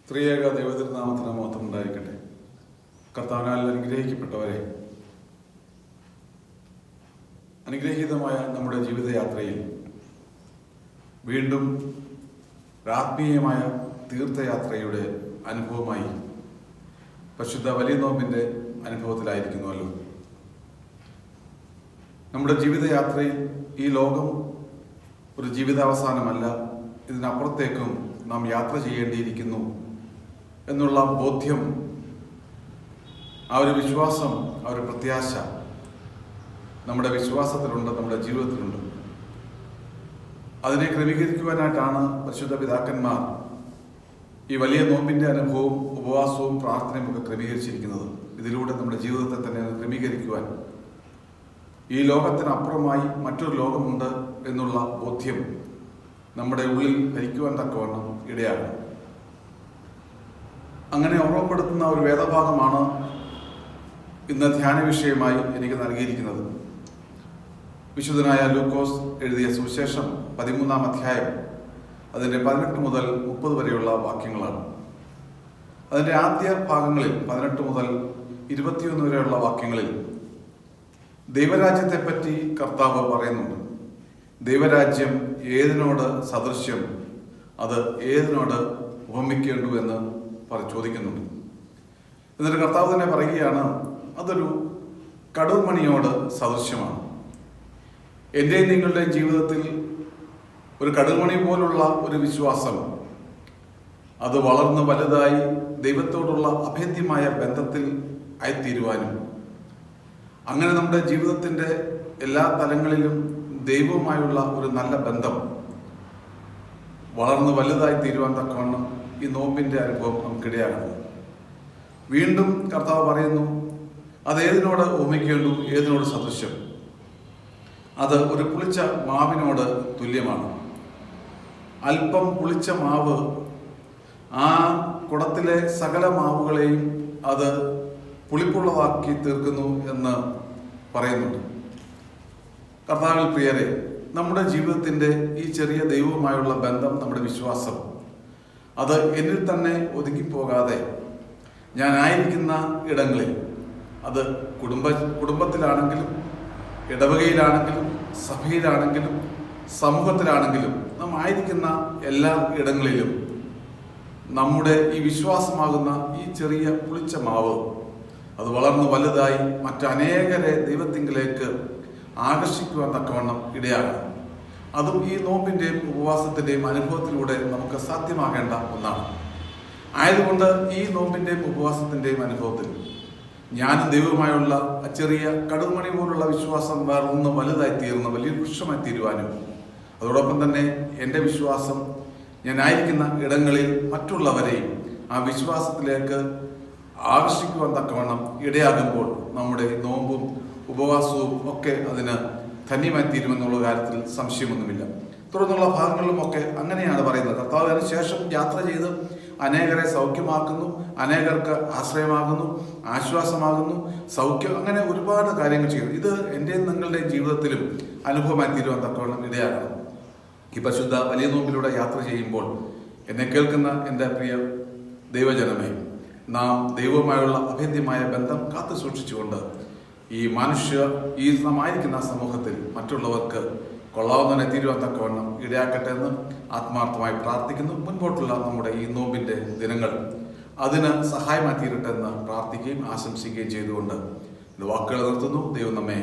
ത്രിയേക ദൈവതിരുനാമത്തിന് മഹത്വം ഉണ്ടായിരിക്കട്ടെ. കർത്താവിനാൽ അനുഗ്രഹിക്കപ്പെട്ടവരെ, അനുഗ്രഹീതമായ നമ്മുടെ ജീവിതയാത്രയിൽ വീണ്ടും ആത്മീയമായ തീർത്ഥയാത്രയുടെ അനുഭവമായി പരിശുദ്ധ വലിയ നോമ്പിൻ്റെ അനുഭവത്തിലായിരിക്കുന്നുവല്ലോ. നമ്മുടെ ജീവിതയാത്രയിൽ ഈ ലോകം ഒരു ജീവിതാവസാനമല്ല, ഇതിനപ്പുറത്തേക്കും നാം യാത്ര ചെയ്യേണ്ടിയിരിക്കുന്നു എന്നുള്ള ബോധ്യം, ആ ഒരു വിശ്വാസം, ആ ഒരു പ്രത്യാശ നമ്മുടെ വിശ്വാസത്തിലുണ്ട്, നമ്മുടെ ജീവിതത്തിലുണ്ട്. അതിനെ ക്രമീകരിക്കുവാനായിട്ടാണ് പരിശുദ്ധ പിതാക്കന്മാർ ഈ വലിയ നോമ്പിൻ്റെ അനുഭവവും ഉപവാസവും പ്രാർത്ഥനയും ഒക്കെ ക്രമീകരിച്ചിരിക്കുന്നത്. ഇതിലൂടെ നമ്മുടെ ജീവിതത്തെ തന്നെ ക്രമീകരിക്കുവാൻ, ഈ ലോകത്തിനപ്പുറമായി മറ്റൊരു ലോകമുണ്ട് എന്നുള്ള ബോധ്യം നമ്മുടെ ഉള്ളിൽ ഭരിക്കുവാൻ തക്കവണ്ണം ഇടയാകും. അങ്ങനെ ഓർമ്മപ്പെടുത്തുന്ന ഒരു വേദഭാഗമാണ് ഇന്ന് ധ്യാന വിഷയമായി എനിക്ക് നൽകിയിരിക്കുന്നത്. വിശുദ്ധനായ ലൂക്കോസ് എഴുതിയ സുവിശേഷം 13-ാം അധ്യായം, അതിൻ്റെ 18 മുതൽ 30 വരെയുള്ള വാക്യങ്ങളാണ്. അതിൻ്റെ ആദ്യ ഭാഗങ്ങളിൽ 18 മുതൽ 21 വരെയുള്ള വാക്യങ്ങളിൽ ദൈവരാജ്യത്തെപ്പറ്റി കർത്താവ് പറയുന്നുണ്ട്. ദൈവരാജ്യം ഏതിനോട് സദൃശ്യം, അത് ഏതിനോട് ഉപമിക്കേണ്ടു എന്ന് ചോദിക്കുന്നുണ്ട്. എന്നിട്ട് കർത്താവ് തന്നെ പറയുകയാണ്, അതൊരു കടുമണിയോട് സദൃശ്യമാണ്. എൻ്റെയും നിങ്ങളുടെയും ജീവിതത്തിൽ ഒരു കടുമണി പോലുള്ള ഒരു വിശ്വാസം, അത് വളർന്ന് വലുതായി ദൈവത്തോടുള്ള അഭേദ്യമായ ബന്ധത്തിൽ ആയിത്തീരുവാനും, അങ്ങനെ നമ്മുടെ ജീവിതത്തിൻ്റെ എല്ലാ തലങ്ങളിലും ദൈവവുമായുള്ള ഒരു നല്ല ബന്ധം വളർന്ന് വലുതായി തീരുവാൻ തക്കവണ്ണം ഈ നോമ്പിൻ്റെ അനുഭവം നമുക്കിടയാകുന്നു. വീണ്ടും കർത്താവ് പറയുന്നു, അതേതിനോട് ഉപമിക്കേണ്ടു, ഏതിനോട് സദൃശ്യം, അത് ഒരു പുളിച്ച മാവിനോട് തുല്യമാണ്. അല്പം പുളിച്ച മാവ് ആ കുടത്തിലെ സകല മാവുകളെയും അത് പുളിപ്പുള്ളതാക്കി തീർക്കുന്നു എന്ന് പറയുന്നുണ്ട്. കർത്താവിൽ പ്രിയരെ, നമ്മുടെ ജീവിതത്തിൻ്റെ ഈ ചെറിയ ദൈവവുമായുള്ള ബന്ധം, നമ്മുടെ വിശ്വാസം, അത് എന്നിൽ ഒതുങ്ങിപ്പോകാതെ ഞാനായിരിക്കുന്ന ഇടങ്ങളിൽ, അത് കുടുംബത്തിലാണെങ്കിലും ഇടവകയിലാണെങ്കിലും സഭയിലാണെങ്കിലും സമൂഹത്തിലാണെങ്കിലും നാം ആയിരിക്കുന്ന എല്ലാ ഇടങ്ങളിലും നമ്മുടെ ഈ വിശ്വാസമാകുന്ന ഈ ചെറിയ പുളിച്ച മാവ് അത് വളർന്ന് വലുതായി മറ്റനേകരെ ദൈവത്തിങ്കിലേക്ക് ആകർഷിക്കുവാൻ തക്കവണ്ണം ഇടയാകണം. അതും ഈ നോമ്പിൻ്റെയും ഉപവാസത്തിൻ്റെയും അനുഭവത്തിലൂടെ നമുക്ക് സാധ്യമാകേണ്ട ഒന്നാണ്. ആയതുകൊണ്ട് ഈ നോമ്പിൻ്റെയും ഉപവാസത്തിൻ്റെയും അനുഭവത്തിൽ ഞാനും ദൈവവുമായുള്ള ചെറിയ കടുമണി പോലുള്ള വിശ്വാസം വേറൊന്ന് വലുതായി തീർന്ന് വലിയ വൃക്ഷമായി തീരുവാനും, അതോടൊപ്പം തന്നെ എൻ്റെ വിശ്വാസം ഞാനായിരിക്കുന്ന ഇടങ്ങളിൽ മറ്റുള്ളവരെയും ആ വിശ്വാസത്തിലേക്ക് ആകർഷിക്കുവാൻ തക്കവണ്ണം ഇടയാകുമ്പോൾ നമ്മുടെ നോമ്പും ഉപവാസവും ഒക്കെ അതിന് ധന്യമായി തീരുമെന്നുള്ള കാര്യത്തിൽ സംശയമൊന്നുമില്ല. തുടർന്നുള്ള ഭാഗങ്ങളിലുമൊക്കെ അങ്ങനെയാണ് പറയുന്നത്. കർത്താവ് അതിന് ശേഷം യാത്ര ചെയ്ത് അനേകരെ സൗഖ്യമാക്കുന്നു, അനേകർക്ക് ആശ്രയമാകുന്നു, ആശ്വാസമാകുന്നു, സൗഖ്യം, അങ്ങനെ ഒരുപാട് കാര്യങ്ങൾ ചെയ്യുന്നു. ഇത് എൻ്റെയും നിങ്ങളുടെയും ജീവിതത്തിലും അനുഭവമായി തീരുവാൻ തക്കവണ്ണം ഇടയാകണം. ഈ പരിശുദ്ധ വലിയ നോമ്പിലൂടെ യാത്ര ചെയ്യുമ്പോൾ എന്നെ കേൾക്കുന്ന എൻ്റെ പ്രിയ ദൈവജനമേ, നാം ദൈവവുമായുള്ള അഭേദ്യമായ ബന്ധം കാത്തു സൂക്ഷിച്ചുകൊണ്ട് ഈ നാം ആയിരിക്കുന്ന സമൂഹത്തിൽ മറ്റുള്ളവർക്ക് കൊള്ളാവുന്നതിനെ തീരുവാൻ തക്കവണ്ണം ഇടയാക്കട്ടെ എന്ന് ആത്മാർത്ഥമായി പ്രാർത്ഥിക്കുന്നു. മുൻപോട്ടുള്ള നമ്മുടെ ഈ നോമ്പിൻ്റെ ദിനങ്ങൾ അതിന് സഹായമായി തീരട്ടെ എന്ന് പ്രാർത്ഥിക്കുകയും ആശംസിക്കുകയും ചെയ്തുകൊണ്ട് ഇത് വാക്കുകൾ നിർത്തുന്നു. ദൈവം നമ്മെ